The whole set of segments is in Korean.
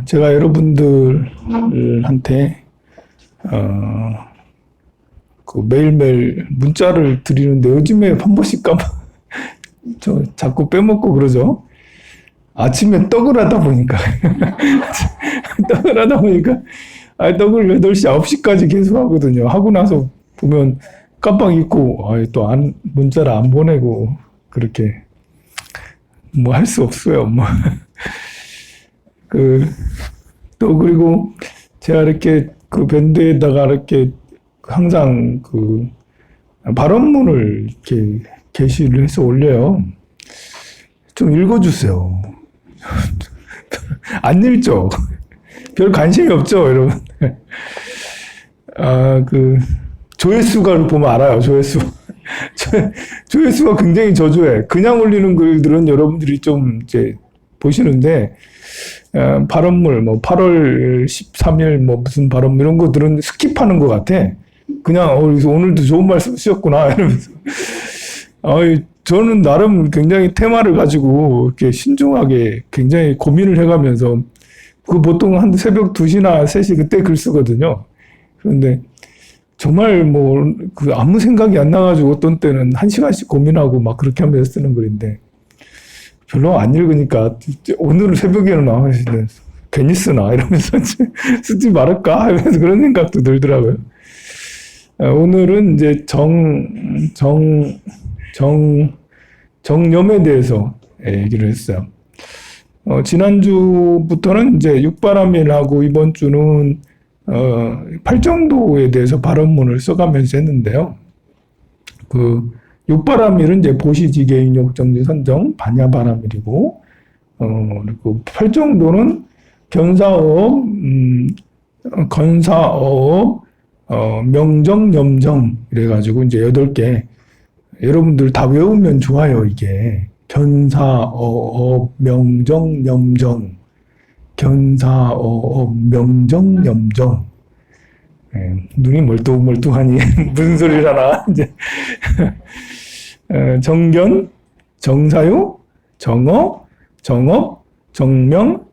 제가 여러분들한테, 그 매일매일 문자를 드리는데 요즘에 한 번씩 저 자꾸 빼먹고 그러죠. 아침에 떡을 하다 보니까. 떡을 8시, 9시까지 계속 하거든요. 하고 나서 보면 깜빡 잊고, 또 문자를 안 보내고, 그렇게, 뭐 할 수 없어요. 뭐. 그리고 제가 이렇게 그 밴드에다가 이렇게 항상 그 발언문을 이렇게 게시를 해서 올려요. 좀 읽어주세요. 안 읽죠? 별 관심이 없죠, 여러분? 조회수가 보면 알아요, 조회수. 조회수가 굉장히 저조해. 그냥 올리는 글들은 여러분들이 좀 이제 보시는데, 발언물, 8월 13일, 무슨 발언, 이런 것들은 스킵하는 것 같아. 그냥, 오늘도 좋은 말씀 쓰셨구나, 이러면서. 저는 나름 굉장히 테마를 가지고, 이렇게 신중하게 굉장히 고민을 해가면서, 보통 한 새벽 2시나 3시 그때 글 쓰거든요. 그런데, 정말 아무 생각이 안 나가지고 어떤 때는 1시간씩 고민하고 막 그렇게 하면서 쓰는 글인데, 별로 안 읽으니까 오늘은 새벽에는 나와있는데 괜히 쓰나 이러면서 쓰지 말을까 하면서 그런 생각도 들더라고요. 오늘은 이제 정념에 대해서 얘기를 했어요. 지난주부터는 이제 육바람일하고 이번 주는 팔정도에 대해서 발언문을 써가면서 했는데요. 육바람일은 이제 보시지계 인욕정지 선정 반야바람일이고, 그리고 팔정도는 견사어업, 건사어업, 명정, 염정 이래가지고 이제 8개. 여러분들 다 외우면 좋아요, 이게. 견사어업, 명정, 염정. 견사어업, 명정, 염정. 눈이 멀뚱멀뚱하니 무슨 소리라나 이제. 정견, 정사유, 정어, 정업, 정명,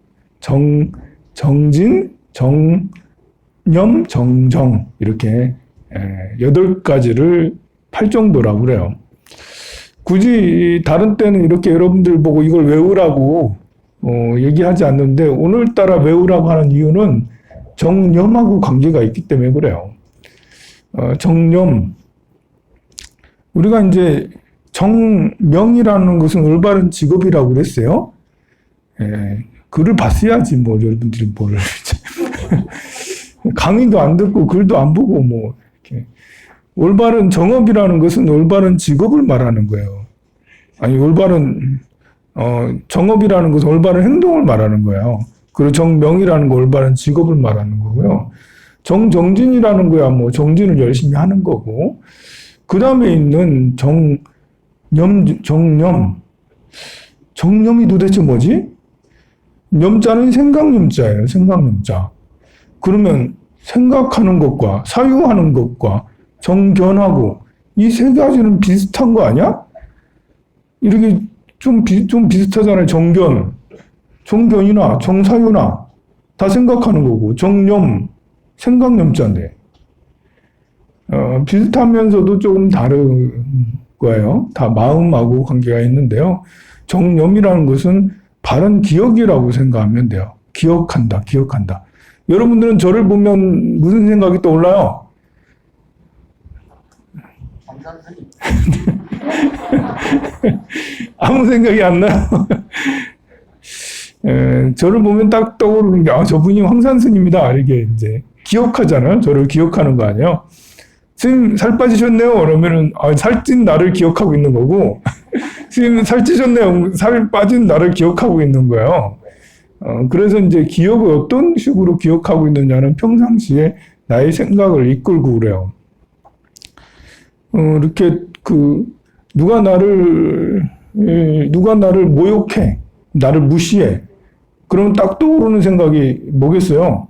정진, 정념, 정정 이렇게 8가지를 팔정도라고 그래요. 굳이 다른 때는 이렇게 여러분들 보고 이걸 외우라고 얘기하지 않는데 오늘따라 외우라고 하는 이유는 정념하고 관계가 있기 때문에 그래요. 정념. 우리가 이제 정명이라는 것은 올바른 직업이라고 그랬어요. 글을 봤어야지, 여러분들이 뭐를. 강의도 안 듣고 글도 안 보고, 이렇게. 올바른 정업이라는 것은 올바른 직업을 말하는 거예요. 아니, 정업이라는 것은 올바른 행동을 말하는 거예요. 그리고 정명이라는 거 올바른 직업을 말하는 거고요. 정진이라는 거야, 정진을 열심히 하는 거고. 그 다음에 있는 정념이 도대체 뭐지? 염자는 생각염자예요, 생각염자. 그러면 생각하는 것과 사유하는 것과 정견하고 이 3가지는 비슷한 거 아니야? 이렇게 좀 비슷하잖아요, 정견이나 정사유나 다 생각하는 거고, 정념, 생각염자인데. 비슷하면서도 조금 다른 거예요. 다 마음하고 관계가 있는데요. 정념이라는 것은 바른 기억이라고 생각하면 돼요. 기억한다. 여러분들은 저를 보면 무슨 생각이 떠올라요? 아무 생각이 안 나요. 저를 보면 딱 떠오르는 게, 저분이 황산 스님이다. 이렇게 이제 기억하잖아요. 저를 기억하는 거 아니에요. 스님 살 빠지셨네요. 그러면은 살찐 나를 기억하고 있는 거고, 스님 살찌셨네요. 살 빠진 나를 기억하고 있는 거예요. 그래서 이제 기억을 어떤 식으로 기억하고 있느냐는 평상시에 나의 생각을 이끌고 그래요. 이렇게 누가 나를 모욕해, 나를 무시해. 그러면 딱 떠오르는 생각이 뭐겠어요?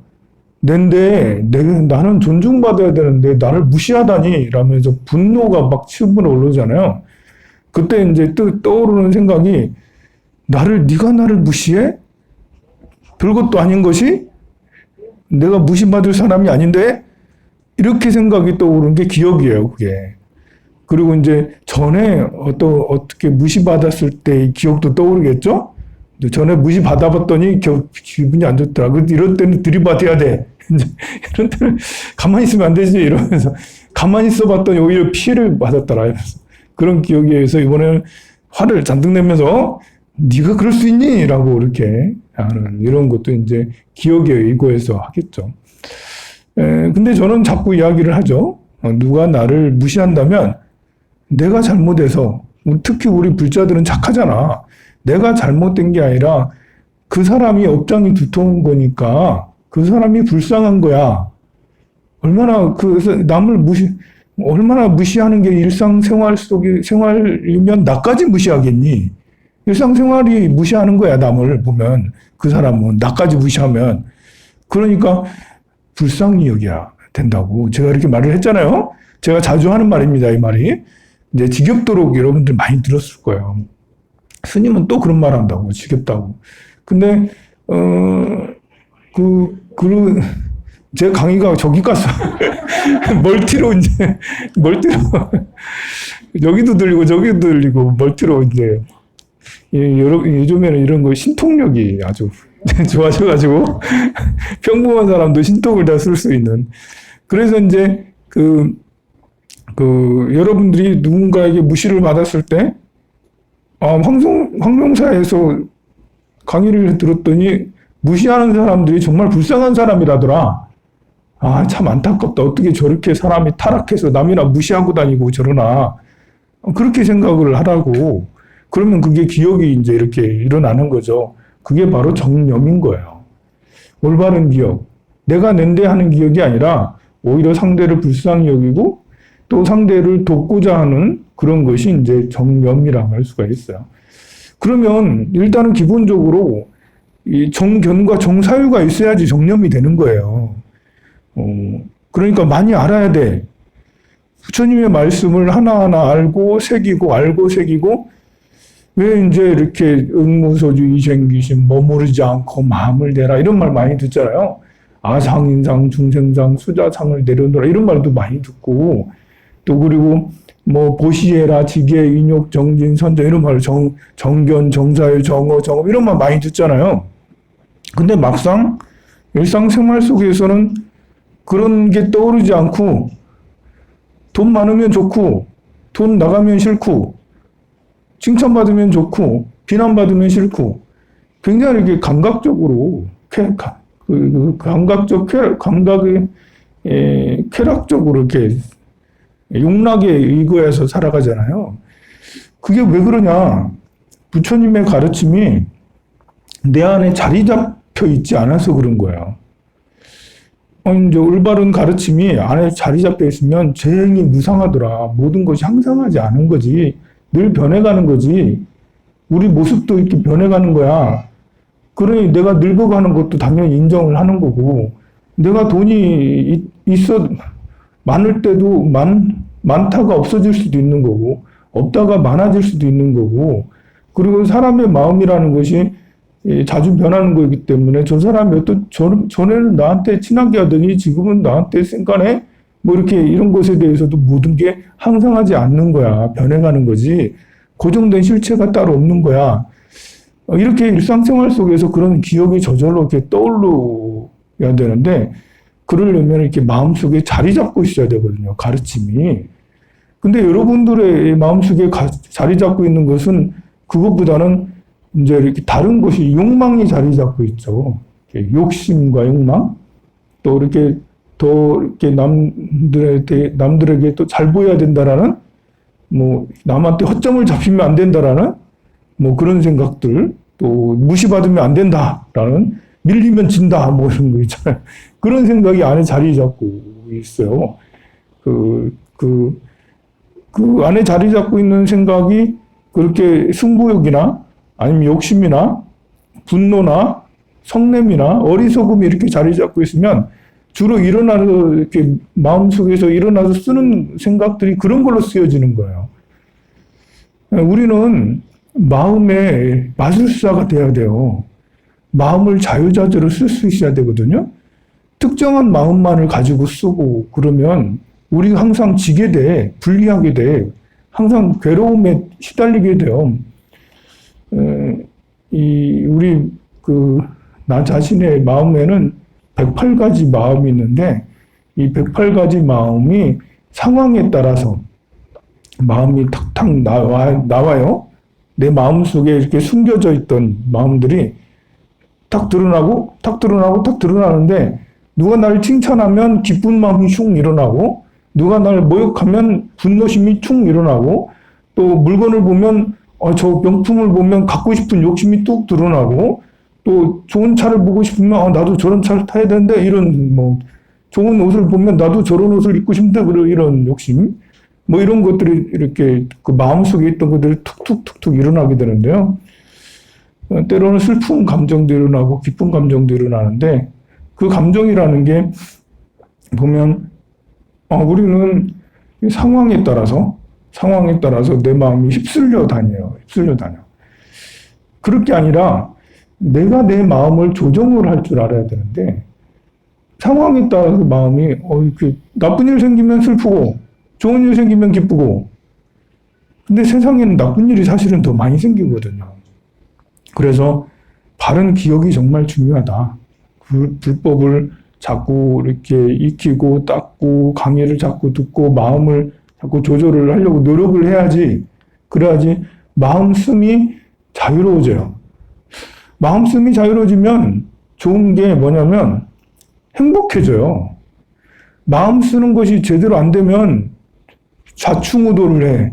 나는 존중받아야 되는데 나를 무시하다니 라면서 분노가 막 치밀어 오르잖아요. 그때 이제 떠오르는 생각이 네가 나를 무시해? 별것도 아닌 것이 내가 무시받을 사람이 아닌데 이렇게 생각이 떠오른 게 기억이에요, 그게. 그리고 이제 전에 어떻게 무시받았을 때의 기억도 떠오르겠죠? 전에 무시받아봤더니 기분이 안 좋더라. 이럴 때는 들이받아야 돼. 이제 이런 때는 가만히 있으면 안 되지. 이러면서 가만히 있어봤더니 오히려 피해를 받았더라. 이러면서 그런 기억에 의해서 이번에는 화를 잔뜩 내면서 네가 그럴 수 있니? 라고 이렇게 하는 이런 것도 이제 기억에 의거해서 하겠죠. 근데 저는 자꾸 이야기를 하죠. 누가 나를 무시한다면 내가 잘못해서, 특히 우리 불자들은 착하잖아. 내가 잘못된 게 아니라 그 사람이 업장이 두터운 거니까 그 사람이 불쌍한 거야. 얼마나 얼마나 무시하는 게 일상생활 속의 생활이면 나까지 무시하겠니? 일상생활이 무시하는 거야, 남을 보면. 그 사람은 나까지 무시하면. 그러니까 불쌍히 여겨야 된다고 제가 이렇게 말을 했잖아요. 제가 자주 하는 말입니다, 이 말이. 이제 지겹도록 여러분들 많이 들었을 거예요. 스님은 또 그런 말 한다고, 지겹다고. 근데, 제 강의가 저기 갔어. 멀티로. 여기도 들리고, 저기도 들리고, 멀티로 이제. 요즘에는 이런 거 신통력이 아주 좋아져가지고, 평범한 사람도 신통을 다 쓸 수 있는. 그래서 이제, 여러분들이 누군가에게 무시를 받았을 때, 황룡사에서 강의를 들었더니 무시하는 사람들이 정말 불쌍한 사람이라더라. 참 안타깝다. 어떻게 저렇게 사람이 타락해서 남이나 무시하고 다니고 저러나. 그렇게 생각을 하라고. 그러면 그게 기억이 이제 이렇게 일어나는 거죠. 그게 바로 정념인 거예요. 올바른 기억. 내가 낸대하는 기억이 아니라 오히려 상대를 불쌍히 여기고 또 상대를 돕고자 하는 그런 것이 이제 정념이라고 할 수가 있어요. 그러면 일단은 기본적으로 이 정견과 정사유가 있어야지 정념이 되는 거예요. 그러니까 많이 알아야 돼. 부처님의 말씀을 하나하나 알고 새기고 왜 이제 이렇게 응무소주 이생기심 머무르지 않고 마음을 내라 이런 말 많이 듣잖아요. 아상인상 중생상 수자상을 내려놓으라 이런 말도 많이 듣고 또 그리고 뭐 보시해라 지계 인욕 정진 선정 이런 말 정견 정사유 정어 정업 이런 말 많이 듣잖아요. 근데 막상 일상생활 속에서는 그런 게 떠오르지 않고 돈 많으면 좋고 돈 나가면 싫고 칭찬받으면 좋고 비난받으면 싫고 굉장히 이렇게 감각적으로 쾌락적으로 이렇게 욕락에 의거해서 살아가잖아요. 그게 왜 그러냐? 부처님의 가르침이 내 안에 자리 잡혀 있지 않아서 그런 거예요. 이제 올바른 가르침이 안에 자리 잡혀 있으면 제 행이 무상하더라. 모든 것이 항상하지 않은 거지. 늘 변해가는 거지. 우리 모습도 이렇게 변해가는 거야. 그러니 내가 늙어가는 것도 당연히 인정을 하는 거고, 내가 돈이 많을 때도 많다가 없어질 수도 있는 거고, 없다가 많아질 수도 있는 거고, 그리고 사람의 마음이라는 것이 자주 변하는 거기 때문에 저 사람이 전에는 나한테 친하게 하더니 지금은 나한테 쌩까네? 뭐 이렇게 이런 것에 대해서도 모든 게 항상하지 않는 거야. 변해가는 거지. 고정된 실체가 따로 없는 거야. 이렇게 일상생활 속에서 그런 기억이 저절로 이렇게 떠올려야 되는데, 그러려면 이렇게 마음속에 자리 잡고 있어야 되거든요. 가르침이. 근데 여러분들의 마음속에 자리 잡고 있는 것은 그것보다는 이제 이렇게 다른 것이 욕망이 자리 잡고 있죠. 욕심과 욕망. 또 이렇게 더 이렇게 남들에게 또 잘 보여야 된다라는 뭐 남한테 허점을 잡히면 안 된다라는 뭐 그런 생각들 또 무시받으면 안 된다라는 밀리면 진다 뭐 이런 거 있잖아요. 그런 생각이 안에 자리 잡고 있어요. 그 안에 자리 잡고 있는 생각이 그렇게 승부욕이나 아니면 욕심이나 분노나 성냄이나 어리석음이 이렇게 자리 잡고 있으면 주로 일어나서 이렇게 마음속에서 일어나서 쓰는 생각들이 그런 걸로 쓰여지는 거예요. 우리는 마음의 마술사가 돼야 돼요. 마음을 자유자재로 쓸 수 있어야 되거든요. 특정한 마음만을 가지고 쓰고 그러면 우리가 항상 지게 돼, 불리하게 돼, 항상 괴로움에 시달리게 돼요. 나 자신의 마음에는 108가지 마음이 있는데, 이 108가지 마음이 상황에 따라서 마음이 탁탁 나와요. 내 마음 속에 이렇게 숨겨져 있던 마음들이 탁 드러나고, 탁 드러나고, 탁 드러나는데, 누가 나를 칭찬하면 기쁜 마음이 쭉 일어나고, 누가 나를 모욕하면 분노심이 쭉 일어나고, 또 물건을 보면, 저 명품을 보면 갖고 싶은 욕심이 뚝 드러나고, 또 좋은 차를 보고 싶으면, 나도 저런 차를 타야 되는데, 이런, 좋은 옷을 보면 나도 저런 옷을 입고 싶은데, 이런 욕심. 이런 것들이 이렇게 그 마음속에 있던 것들이 툭툭툭툭 일어나게 되는데요. 때로는 슬픈 감정도 일어나고 기쁜 감정도 일어나는데 그 감정이라는 게 보면 우리는 상황에 따라서 내 마음이 휩쓸려 다녀요. 그럴 게 아니라 내가 내 마음을 조정을 할 줄 알아야 되는데 상황에 따라서 마음이 이렇게 나쁜 일 생기면 슬프고 좋은 일 생기면 기쁘고 근데 세상에는 나쁜 일이 사실은 더 많이 생기거든요. 그래서 바른 기억이 정말 중요하다. 불법을 자꾸 이렇게 익히고 닦고 강의를 자꾸 듣고 마음을 자꾸 조절을 하려고 노력을 해야지. 그래야지 마음씀이 자유로워져요. 마음씀이 자유로워지면 좋은 게 뭐냐면 행복해져요. 마음 쓰는 것이 제대로 안 되면 좌충우돌을 해.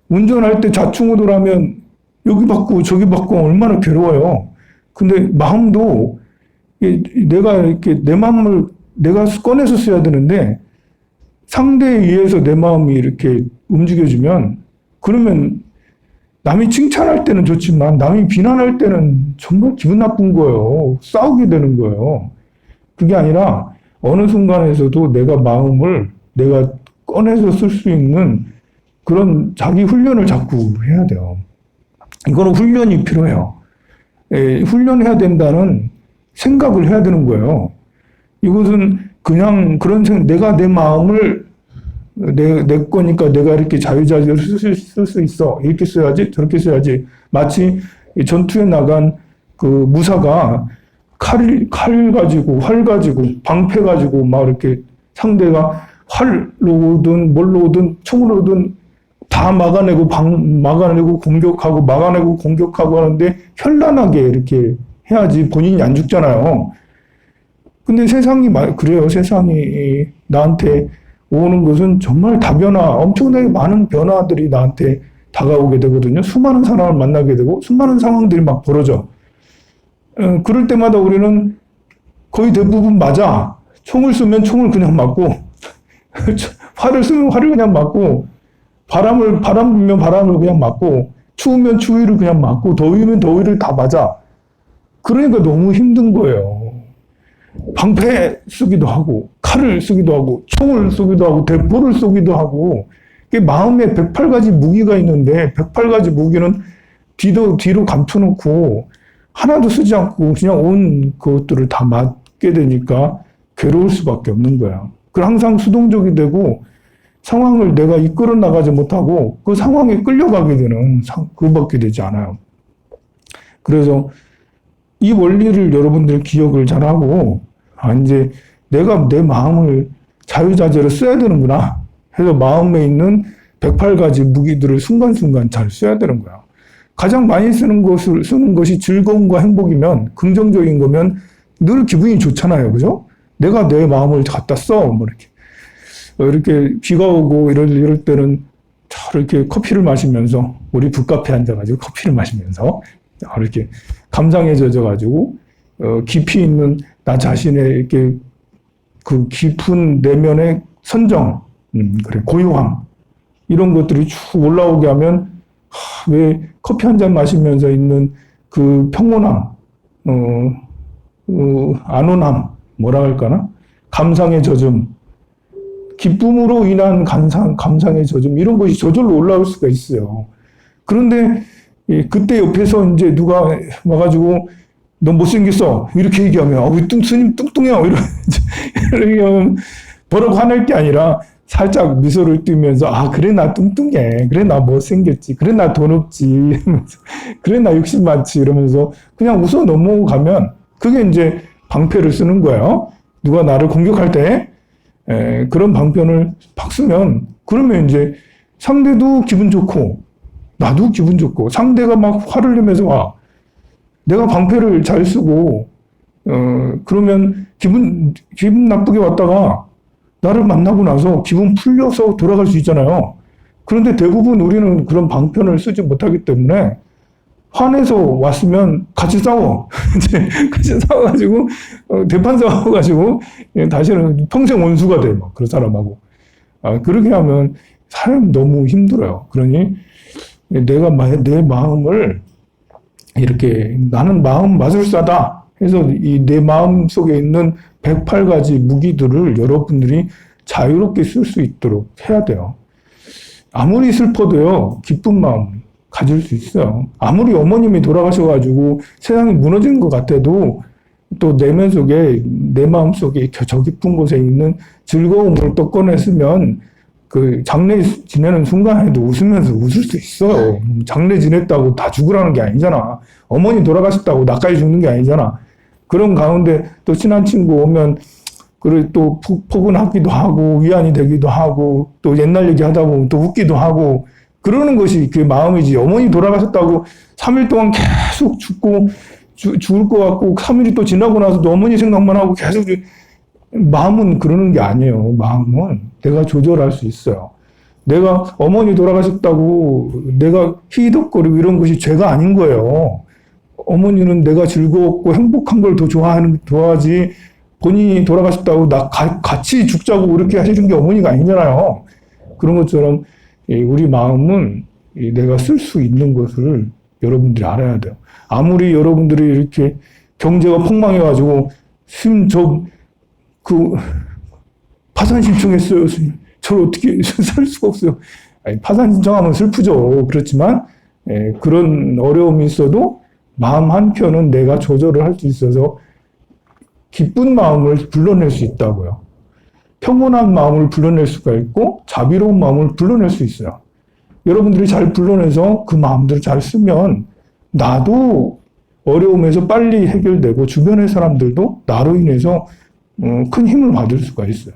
운전할 때 좌충우돌 하면 여기 받고 저기 받고 얼마나 괴로워요. 근데 마음도 내가 이렇게 내 마음을 내가 꺼내서 써야 되는데 상대에 의해서 내 마음이 이렇게 움직여지면 그러면 남이 칭찬할 때는 좋지만 남이 비난할 때는 정말 기분 나쁜 거예요. 싸우게 되는 거예요. 그게 아니라 어느 순간에서도 내가 마음을 내가 꺼내서 쓸 수 있는 그런 자기 훈련을 자꾸 해야 돼요. 이거는 훈련이 필요해요. 훈련해야 된다는 생각을 해야 되는 거예요. 이것은 그냥 내가 내 마음을 내 거니까 내가 이렇게 자유자재로 쓸 수 있어. 이렇게 써야지, 저렇게 써야지. 마치 전투에 나간 그 무사가 칼 가지고, 활 가지고, 방패 가지고 막 이렇게 상대가 활로 오든 뭘로 오든 총으로 오든 다 막아내고 공격하고 하는데 현란하게 이렇게 해야지 본인이 안 죽잖아요. 근데 세상이 그래요. 세상이 나한테 오는 것은 정말 엄청나게 많은 변화들이 나한테 다가오게 되거든요. 수많은 사람을 만나게 되고 수많은 상황들이 막 벌어져. 그럴 때마다 우리는 거의 대부분 맞아. 총을 쏘면 총을 그냥 맞고 활을 쏘면 활을 그냥 맞고 바람 불면 바람을 그냥 맞고 추우면 추위를 그냥 맞고 더위면 더위를 다 맞아. 그러니까 너무 힘든 거예요. 방패 쓰기도 하고 칼을 쓰기도 하고 총을 쏘기도 하고 대포를 쏘기도 하고 마음에 108가지 무기가 있는데 108가지 무기는 뒤로 감춰놓고 하나도 쓰지 않고 그냥 온 것들을 다 맞게 되니까 괴로울 수밖에 없는 거야. 항상 수동적이 되고 상황을 내가 이끌어 나가지 못하고 그 상황에 끌려가게 되는 그밖에 되지 않아요. 그래서 이 원리를 여러분들 기억을 잘하고 이제 내가 내 마음을 자유자재로 써야 되는구나 해서 마음에 있는 108가지 무기들을 순간순간 잘 써야 되는 거야. 가장 많이 쓰는 것이 즐거움과 행복이면 긍정적인 거면 늘 기분이 좋잖아요. 그죠? 내가 내 마음을 갖다 써. 이렇게 비가 오고 이럴 때는 이렇게 커피를 마시면서 우리 북카페 앉아가지고 커피를 마시면서 이렇게 감상에 젖어가지고 깊이 있는 나 자신의 이렇게 그 깊은 내면의 선정, 고요함 이런 것들이 쭉 올라오게 하면 왜 커피 한 잔 마시면서 있는 그 평온함, 안온함, 뭐라 할까나? 감상의 젖음, 기쁨으로 인한 감상의 젖음, 이런 것이 저절로 올라올 수가 있어요. 그런데, 그때 옆에서 이제 누가 와가지고, 너 못생겼어. 이렇게 얘기하면, 우리 스님 뚱뚱해요. 이렇게 하면 버럭 화낼 게 아니라 살짝 미소를 띠면서, 그래, 나 뚱뚱해. 그래, 나 못생겼지. 그래, 나 돈 없지. 이러면서, 그래, 나 욕심 많지. 이러면서 그냥 웃어 넘어가면 그게 이제 방패를 쓰는 거예요. 누가 나를 공격할 때, 그런 방편을 팍 쓰면, 그러면 이제 상대도 기분 좋고, 나도 기분 좋고, 상대가 막 화를 내면서 와. 내가 방패를 잘 쓰고, 그러면 기분 나쁘게 왔다가 나를 만나고 나서 기분 풀려서 돌아갈 수 있잖아요. 그런데 대부분 우리는 그런 방편을 쓰지 못하기 때문에 화내서 왔으면 같이 싸워. 이제 같이 싸워가지고, 대판 싸워가지고, 다시는 평생 원수가 돼. 막 그런 사람하고. 그렇게 하면 사람 너무 힘들어요. 그러니 내가 내 마음을 이렇게 나는 마음 마술사다 해서 이 내 마음 속에 있는 108가지 무기들을 여러분들이 자유롭게 쓸 수 있도록 해야 돼요. 아무리 슬퍼도요, 기쁜 마음 가질 수 있어요. 아무리 어머님이 돌아가셔가지고 세상이 무너지는 것 같아도 또 내면 속에, 내 마음 속에 저 깊은 곳에 있는 즐거움을 또 꺼냈으면 그 장례 지내는 순간에도 웃으면서 웃을 수 있어요. 장례 지냈다고 다 죽으라는 게 아니잖아. 어머니 돌아가셨다고 나까지 죽는 게 아니잖아. 그런 가운데 또 친한 친구 오면 그리고 또 포근하기도 하고 위안이 되기도 하고 또 옛날 얘기 하다 보면 또 웃기도 하고 그러는 것이 그 마음이지. 어머니 돌아가셨다고 3일 동안 계속 죽고 죽을 것 같고 3일이 또 지나고 나서도 어머니 생각만 하고 계속 마음은 그러는 게 아니에요. 마음은 내가 조절할 수 있어요. 내가 어머니 돌아가셨다고 내가 희덕거리고 이런 것이 죄가 아닌 거예요. 어머니는 내가 즐거웠고 행복한 걸 더 좋아하지 본인이 돌아가셨다고 나 같이 죽자고 그렇게 하시는 게 어머니가 아니잖아요. 그런 것처럼 우리 마음은 내가 쓸 수 있는 것을 여러분들이 알아야 돼요. 아무리 여러분들이 이렇게 경제가 폭망해가지고 파산 신청했어요. 저를 어떻게 살 수가 없어요. 파산 신청하면 슬프죠. 그렇지만 그런 어려움이 있어도 마음 한켠은 내가 조절을 할 수 있어서 기쁜 마음을 불러낼 수 있다고요. 평온한 마음을 불러낼 수가 있고 자비로운 마음을 불러낼 수 있어요. 여러분들이 잘 불러내서 그 마음들을 잘 쓰면 나도 어려움에서 빨리 해결되고 주변의 사람들도 나로 인해서 큰 힘을 받을 수가 있어요.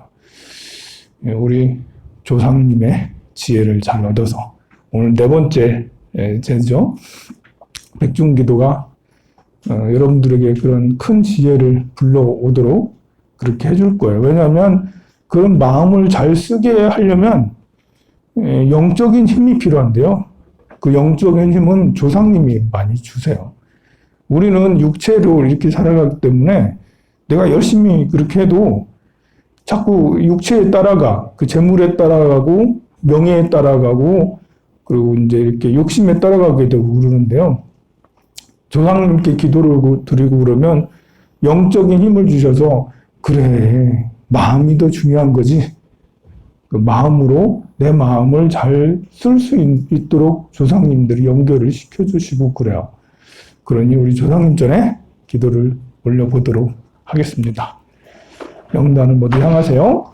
우리 조상님의 지혜를 잘 얻어서 오늘 4번째 제죠. 백중기도가 여러분들에게 그런 큰 지혜를 불러오도록 그렇게 해줄 거예요. 왜냐하면 그런 마음을 잘 쓰게 하려면 영적인 힘이 필요한데요. 그 영적인 힘은 조상님이 많이 주세요. 우리는 육체로 이렇게 살아가기 때문에 내가 열심히 그렇게 해도 자꾸 육체에 따라가, 그 재물에 따라가고, 명예에 따라가고, 그리고 이제 이렇게 욕심에 따라가게 되고 그러는데요. 조상님께 기도를 드리고 그러면 영적인 힘을 주셔서, 그래, 마음이 더 중요한 거지. 그 마음으로 내 마음을 잘 쓸 수 있도록 조상님들이 연결을 시켜주시고 그래요. 그러니 우리 조상님 전에 기도를 올려보도록 하겠습니다. 영단을 모두 향하세요.